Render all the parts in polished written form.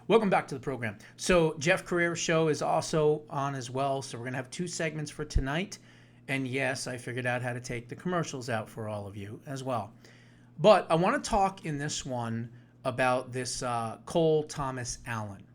Welcome back to the program. So Jeff Carrera's show is also on as well. So we're going to have two segments for tonight. And yes, I figured out how to take the commercials out for all of you as well. But I want to talk in this one about this Cole Thomas Allen.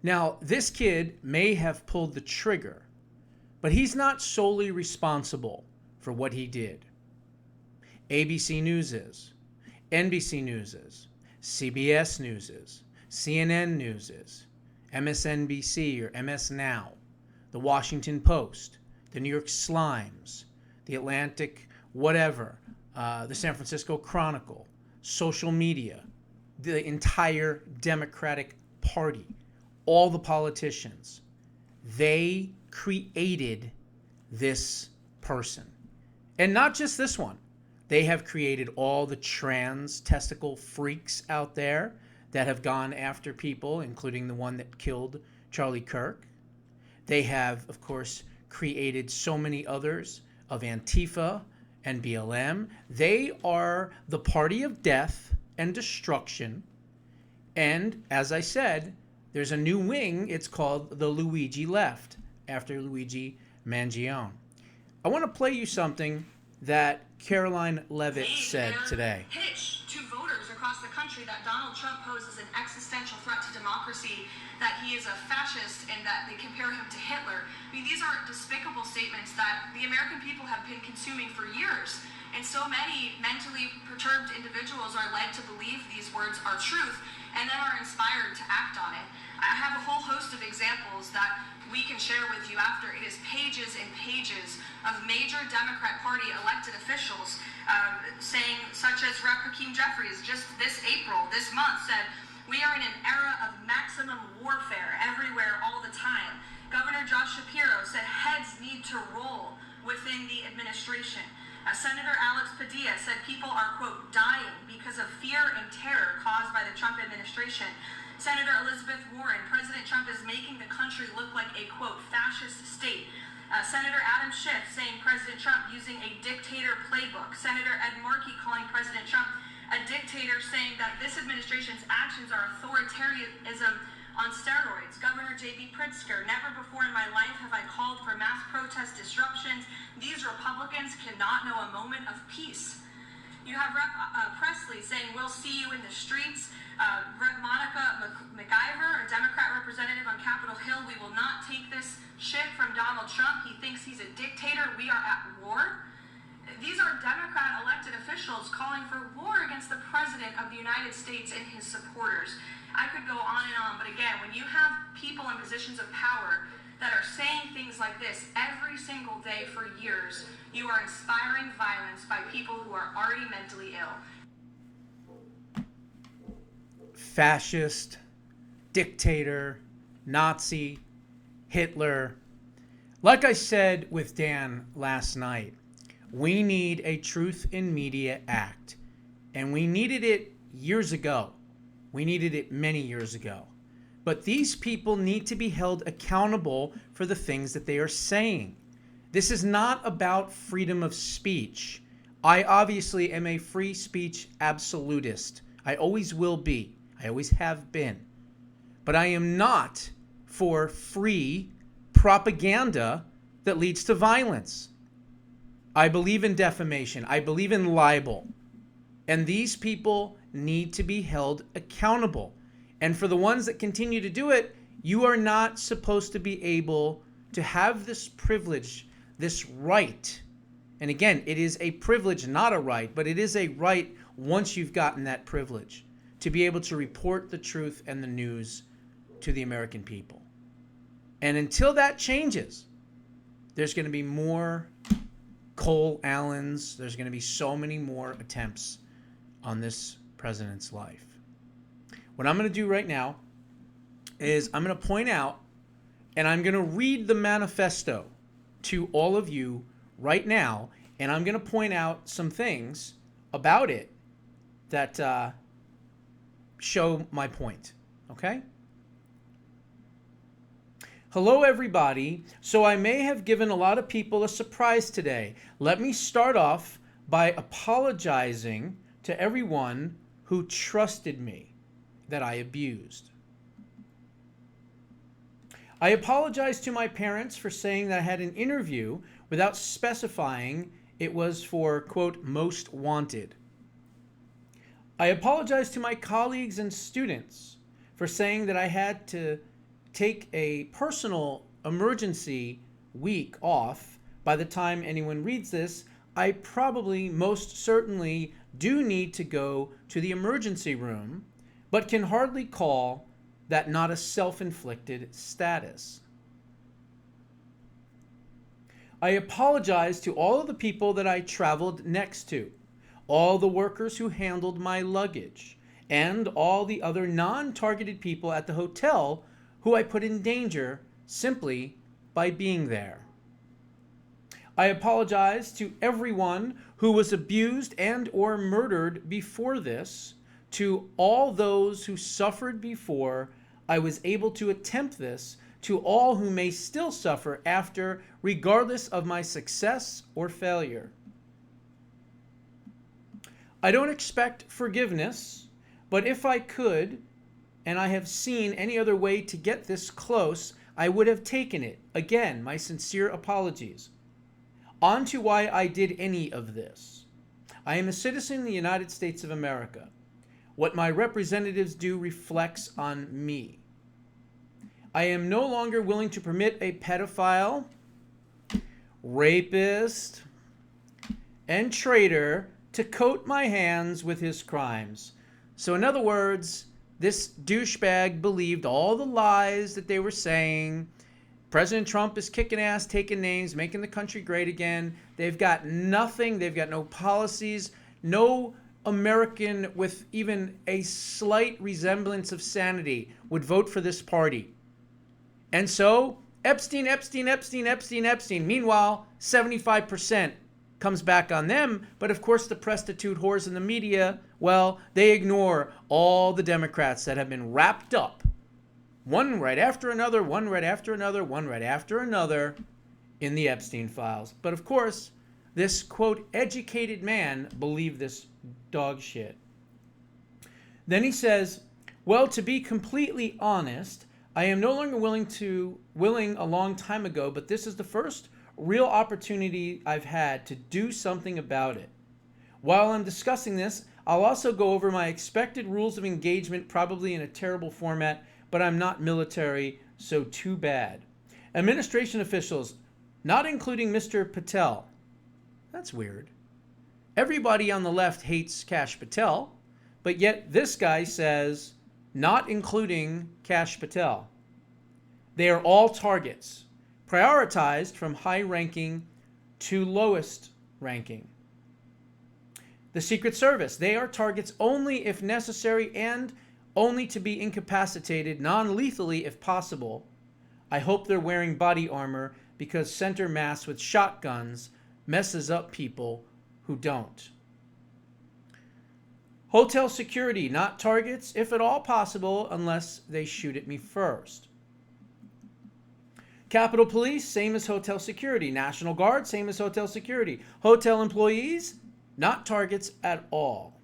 Now, this kid may have pulled the trigger, but he's not solely responsible for what he did. ABC News is, NBC News is, CBS News is, CNN News is, MSNBC or MS Now, the Washington Post, the New York Slimes, the Atlantic, whatever, the San Francisco Chronicle, social media, the entire Democratic Party, all the politicians, they created this person. And not just this one. They have created all the trans testicle freaks out there that have gone after people, including the one that killed Charlie Kirk. They have, of course, created so many others of Antifa and BLM. They are the party of death and destruction. And as I said, there's a new wing. It's called the Luigi Left, after Luigi Mangione. I want to play you something that Caroline Levitt said today. Pitch to voters across the country that Donald Trump poses an existential threat to democracy, that he is a fascist, and that they compare him to Hitler. I mean, these are despicable statements that the American people have been consuming for years. And so many mentally perturbed individuals are led to believe these words are truth and then are inspired to act on it. I have a whole host of examples that we can share with you after. It is pages and pages of major Democrat Party elected officials saying, such as Rep. Hakeem Jeffries, just this month, said, "We are in an era of maximum warfare everywhere all the time." Governor Josh Shapiro said heads need to roll within the administration. Senator Alex Padilla said people are, quote, dying because of fear and terror caused by the Trump administration. Senator Elizabeth Warren, President Trump is making the country look like a, quote, fascist state. Senator Adam Schiff saying President Trump using a dictator playbook. Senator Ed Markey calling President Trump a dictator, saying that this administration's actions are authoritarianism on steroids. Governor J.B. Pritzker, never before in my life have I called for mass protest disruptions. These Republicans cannot know a moment of peace. You have Rep. Presley saying, "We'll see you in the streets." Rep. Monica McIver, a Democrat representative on Capitol Hill, "We will not take this shit from Donald Trump. He thinks he's a dictator. We are at war." These are Democrat elected officials calling for war against the President of the United States and his supporters. I could go on and on, but again, when you have people in positions of power that are saying things like this every single day for years, you are inspiring violence by people who are already mentally ill. Fascist, dictator, Nazi, Hitler. Like I said with Dan last night, we need a Truth in Media Act. And we needed it years ago. We needed it many years ago. But these people need to be held accountable for the things that they are saying. This is not about freedom of speech. I obviously am a free speech absolutist. I always will be. I always have been. But I am not for free propaganda that leads to violence. I believe in defamation. I believe in libel. And these people need to be held accountable. And for the ones that continue to do it, you are not supposed to be able to have this privilege, this right. And again, it is a privilege, not a right, but it is a right once you've gotten that privilege to be able to report the truth and the news to the American people. And until that changes, there's going to be more Cole Allens. There's going to be so many more attempts on this president's life. What I'm going to do right now is I'm going to point out and I'm going to read the manifesto to all of you right now, and I'm going to point out some things about it that show my point, okay? Hello, everybody. So I may have given a lot of people a surprise today. Let me start off by apologizing to everyone who trusted me that I abused. I apologize to my parents for saying that I had an interview without specifying it was for, quote, most wanted. I apologize to my colleagues and students for saying that I had to take a personal emergency week off. By the time anyone reads this, I probably most certainly do need to go to the emergency room, but can hardly call that not a self-inflicted status. I apologize to all of the people that I traveled next to, all the workers who handled my luggage, and all the other non-targeted people at the hotel who I put in danger simply by being there. I apologize to everyone who was abused and or murdered before this, to all those who suffered before I was able to attempt this, to all who may still suffer after, regardless of my success or failure. I don't expect forgiveness, but if I could, and I have seen any other way to get this close, I would have taken it. Again, my sincere apologies. On to why I did any of this. I am a citizen of the United States of America. What my representatives do reflects on me. I am no longer willing to permit a pedophile, rapist, and traitor to coat my hands with his crimes. So in other words, this douchebag believed all the lies that they were saying. President Trump is kicking ass, taking names, making the country great again. They've got nothing. They've got no policies. No American with even a slight resemblance of sanity would vote for this party. And so Epstein. Meanwhile, 75% comes back on them. But of course, the prostitute whores in the media, well, they ignore all the Democrats that have been wrapped up, one right after another, one right after another, one right after another, in the Epstein files. But of course, this, quote, educated man believed this dog shit. Then he says, well, to be completely honest, I am no longer willing a long time ago, but this is the first real opportunity I've had to do something about it. While I'm discussing this, I'll also go over my expected rules of engagement, probably in a terrible format, but I'm not military, so too bad. Administration officials, not including Mr. Patel. That's weird. Everybody on the left hates Kash Patel, but yet this guy says, not including Kash Patel. They are all targets, prioritized from high ranking to lowest ranking. The Secret Service, they are targets only if necessary and only to be incapacitated non-lethally if possible. I hope they're wearing body armor because center mass with shotguns messes up people who don't. Hotel security, not targets, if at all possible, unless they shoot at me first. Capitol Police, same as hotel security. National Guard, same as hotel security. Hotel employees, not targets at all.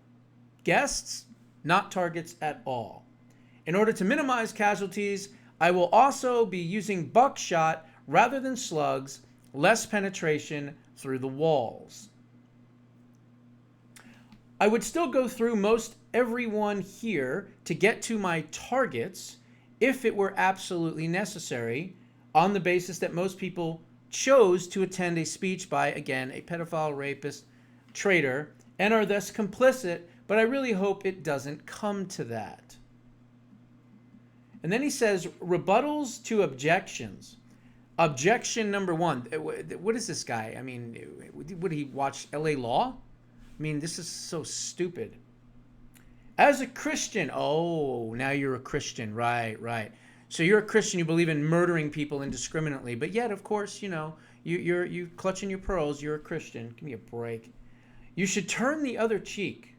Guests, not targets at all. In order to minimize casualties, I will also be using buckshot rather than slugs, less penetration through the walls. I would still go through most everyone here to get to my targets if it were absolutely necessary, on the basis that most people chose to attend a speech by, again, a pedophile, rapist, traitor, and are thus complicit, but I really hope it doesn't come to that. And then he says, rebuttals to objections. Objection number one. What is this guy? I mean, would he watch LA Law? I mean, this is so stupid. As a Christian, oh, now you're a Christian, right. So you're a Christian, you believe in murdering people indiscriminately, but yet, of course, you clutching your pearls, you're a Christian. Give me a break. You should turn the other cheek.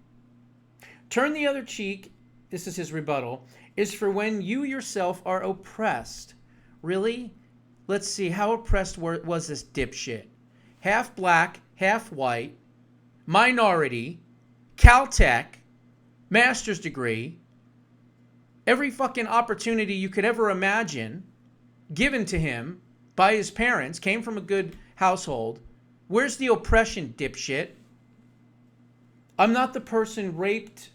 Turn the other cheek, this is his rebuttal, is for when you yourself are oppressed. Really? Let's see, how oppressed was this dipshit? Half black, half white, minority, Caltech, master's degree, every fucking opportunity you could ever imagine, given to him by his parents, came from a good household. Where's the oppression, dipshit? I'm not the person raped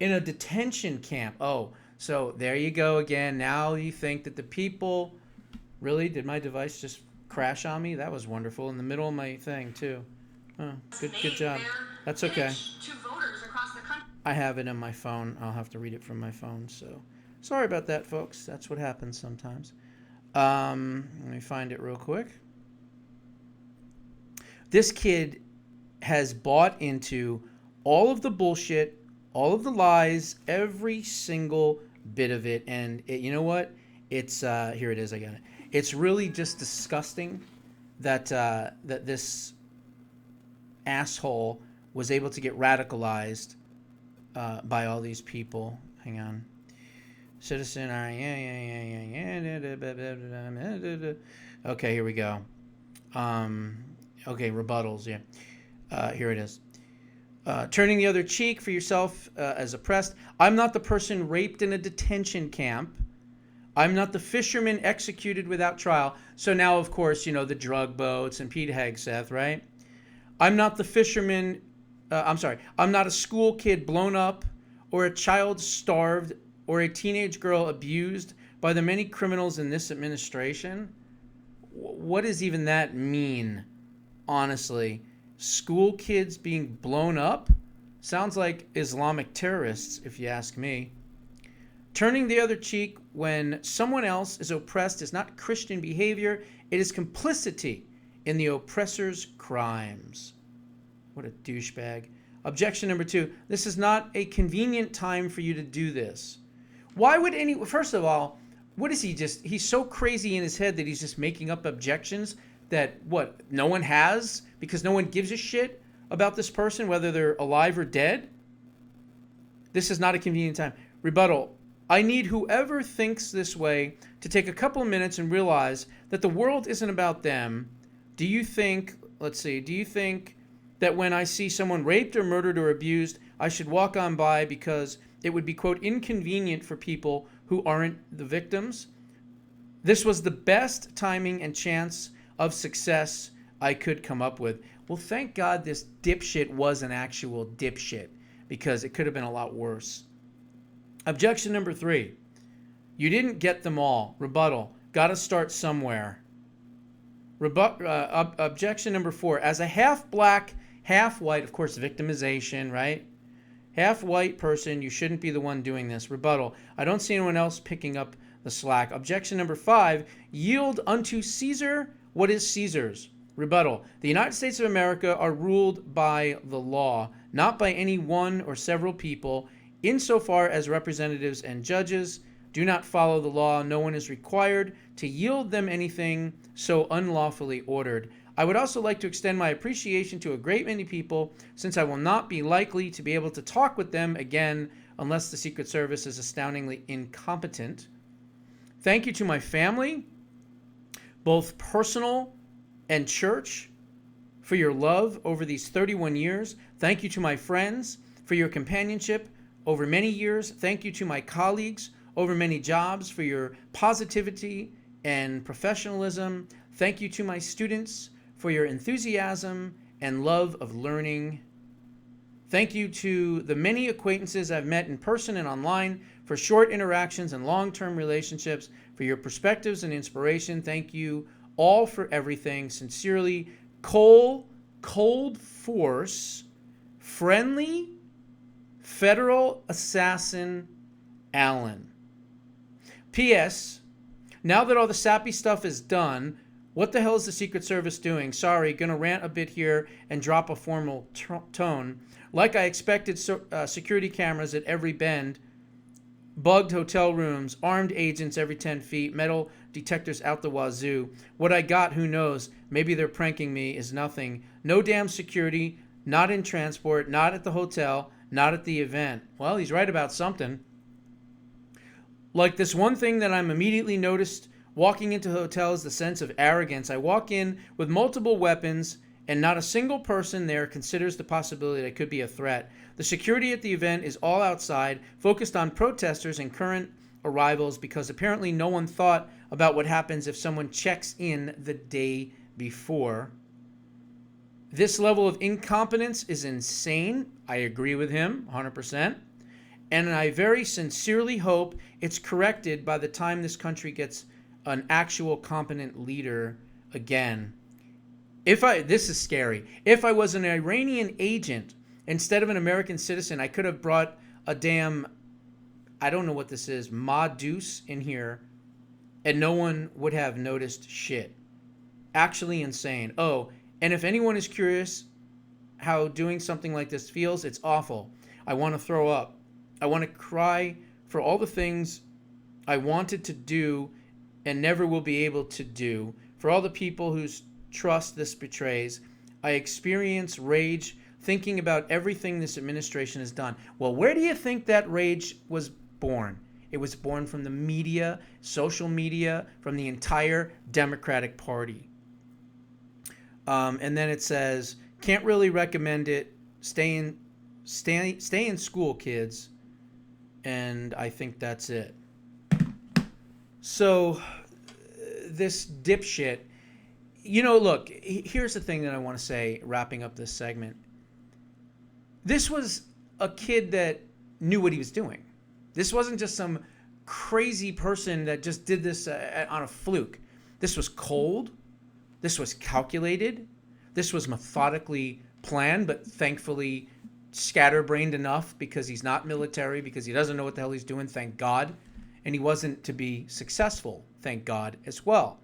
in a detention camp. Oh, so there you go again. Now you think that the people... Really? Did my device just crash on me? That was wonderful. In the middle of my thing, too. Oh, good job. That's okay. I have it on my phone. I'll have to read it from my phone. So sorry about that, folks. That's what happens sometimes. Let me find it real quick. This kid has bought into all of the bullshit, all of the lies, every single bit of it. And you know what? It's here it is. I got it. It's really just disgusting that that this asshole was able to get radicalized by all these people. Hang on. Citizen, okay, here we go. Okay, rebuttals, yeah. Here it is. Turning the other cheek for yourself as oppressed. I'm not the person raped in a detention camp. I'm not the fisherman executed without trial. So now, of course, you know, the drug boats and Pete Hegseth, right? I'm not the fisherman. I'm not a school kid blown up or a child starved or a teenage girl abused by the many criminals in this administration. What does even that mean, honestly? School kids being blown up? Sounds like Islamic terrorists, if you ask me. Turning the other cheek when someone else is oppressed is not Christian behavior. It is complicity in the oppressor's crimes. What a douchebag. Objection number 2. This is not a convenient time for you to do this. Why would first of all, what is he's so crazy in his head that he's just making up objections that no one has because no one gives a shit about this person, whether they're alive or dead? This is not a convenient time. Rebuttal. I need whoever thinks this way to take a couple of minutes and realize that the world isn't about them. Do you think that when I see someone raped or murdered or abused, I should walk on by because it would be, quote, inconvenient for people who aren't the victims? This was the best timing and chance of success I could come up with. Well, thank God this dipshit was an actual dipshit, because it could have been a lot worse. Objection number 3. You didn't get them all. Rebuttal. Got to start somewhere. Objection number 4. As a half black, half white, of course, victimization, right? Half white person, you shouldn't be the one doing this. Rebuttal. I don't see anyone else picking up the slack. Objection number 5. Yield unto Caesar what is Caesar's. Rebuttal. The United States of America are ruled by the law, not by any one or several people. Insofar as representatives and judges do not follow the law, no one is required to yield them anything so unlawfully ordered. I would also like to extend my appreciation to a great many people, since I will not be likely to be able to talk with them again unless the Secret Service is astoundingly incompetent. Thank you to my family, both personal and church, for your love over these 31 years. Thank you to my friends for your companionship over many years. Thank you to my colleagues over many jobs for your positivity and professionalism. Thank you to my students for your enthusiasm and love of learning. Thank you to the many acquaintances I've met in person and online for short interactions and long-term relationships, for your perspectives and inspiration. Thank you all for everything. Sincerely, Cold Force, Friendly Federal Assassin Allen. P.S. Now that all the sappy stuff is done, what the hell is the Secret Service doing? Sorry, gonna rant a bit here and drop a formal tone. Like I expected, security cameras at every bend, bugged hotel rooms, armed agents every 10 feet, metal detectors out the wazoo. What I got, who knows? Maybe they're pranking me, is nothing. No damn security, not in transport, not at the hotel, not at the event. Well, he's right about something. Like this one thing that I'm immediately noticed walking into hotels, the sense of arrogance. I walk in with multiple weapons and not a single person there considers the possibility that I could be a threat. The security at the event is all outside, focused on protesters and current arrivals because apparently no one thought about what happens if someone checks in the day before. This level of incompetence is insane. I agree with him 100%. And I very sincerely hope it's corrected by the time this country gets an actual competent leader again. This is scary. If I was an Iranian agent instead of an American citizen, I could have brought a damn, I don't know what this is, Ma Deuce in here, and no one would have noticed shit. Actually insane. Oh, and if anyone is curious how doing something like this feels, it's awful. I want to throw up. I want to cry for all the things I wanted to do and never will be able to do. For all the people whose trust this betrays, I experience rage thinking about everything this administration has done. Well, where do you think that rage was born? It was born from the media, social media, from the entire Democratic Party. And then it says, can't really recommend it. Stay in school, kids. And I think that's it. So this dipshit, look, here's the thing that I want to say, wrapping up this segment. This was a kid that knew what he was doing. This wasn't just some crazy person that just did this on a fluke. This was cold. This was calculated. This was methodically planned, but thankfully scatterbrained enough because he's not military, because he doesn't know what the hell he's doing, thank God. And he wasn't to be successful, thank God, as well.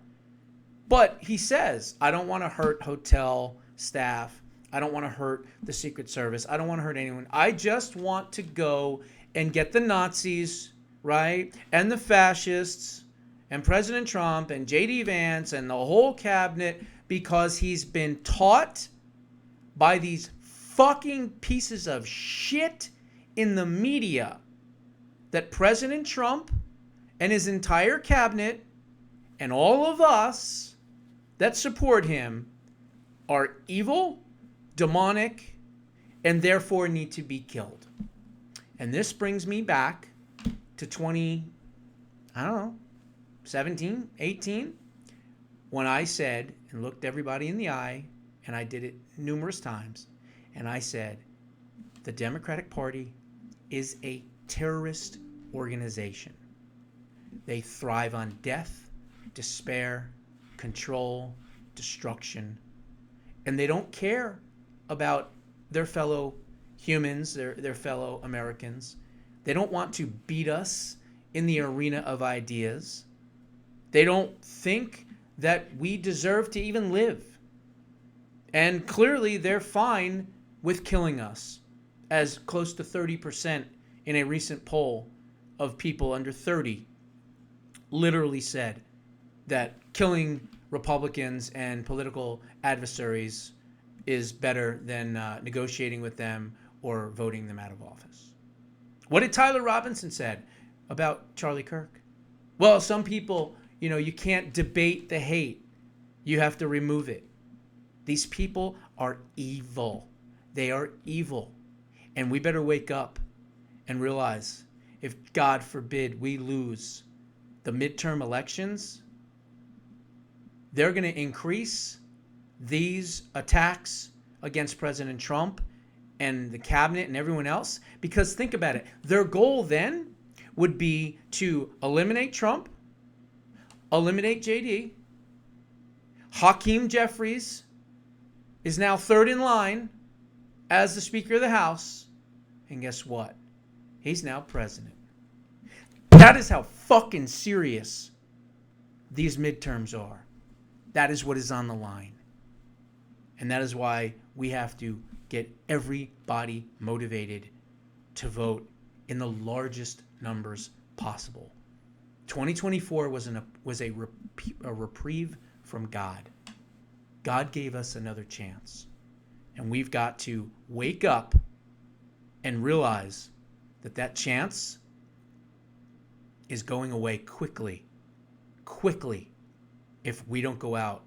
But he says, I don't want to hurt hotel staff. I don't want to hurt the Secret Service. I don't want to hurt anyone. I just want to go and get the Nazis, right? And the fascists and President Trump and J.D. Vance and the whole cabinet, because he's been taught by these fucking pieces of shit in the media that President Trump and his entire cabinet and all of us that support him are evil, demonic, and therefore need to be killed. And this brings me back to 17, 18, when I said and looked everybody in the eye, and I did it numerous times, and I said, the Democratic Party is a terrorist organization. They thrive on death, despair, control, destruction, and they don't care about their fellow humans, their fellow Americans. They don't want to beat us in the arena of ideas. They don't think that we deserve to even live. And clearly they're fine with killing us, as close to 30% in a recent poll of people under 30 literally said that killing Republicans and political adversaries is better than negotiating with them or voting them out of office. What did Tyler Robinson said about Charlie Kirk? Well, some people, you can't debate the hate. You have to remove it. These people are evil. They are evil. And we better wake up and realize if, God forbid, we lose the midterm elections, they're going to increase these attacks against President Trump and the cabinet and everyone else. Because think about it. Their goal then would be to eliminate Trump, eliminate JD. Hakeem Jeffries is now third in line as the Speaker of the House. And guess what? He's now president. That is how fucking serious these midterms are. That is what is on the line. And that is why we have to get everybody motivated to vote in the largest numbers possible. 2024 was a reprieve from God. God gave us another chance. And we've got to wake up and realize that chance is going away quickly, if we don't go out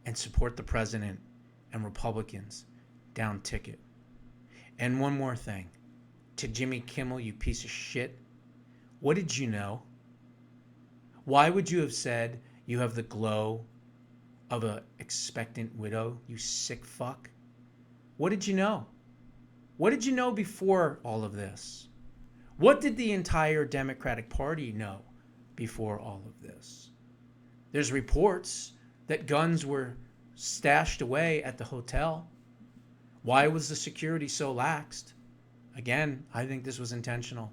and support the president and Republicans down ticket. And one more thing. To Jimmy Kimmel, you piece of shit. What did you know? Why would you have said you have the glow of an expectant widow, you sick fuck? What did you know? What did you know before all of this? What did the entire Democratic Party know before all of this? There's reports that guns were stashed away at the hotel. Why was the security so laxed? Again, I think this was intentional.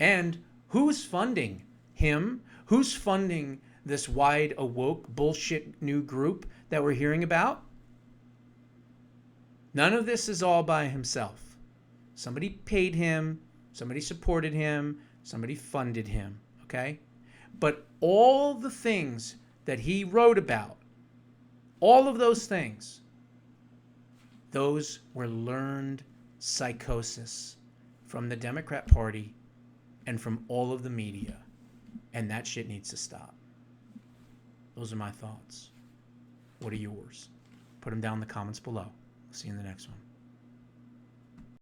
And who's funding him? Who's funding this wide awoke bullshit new group that we're hearing about? None of this is all by himself. Somebody paid him, somebody supported him, somebody funded him, okay? But all the things that he wrote about, all of those things, those were learned psychosis from the Democrat Party and from all of the media. And that shit needs to stop. Those are my thoughts. What are yours? Put them down in the comments below. See you in the next one.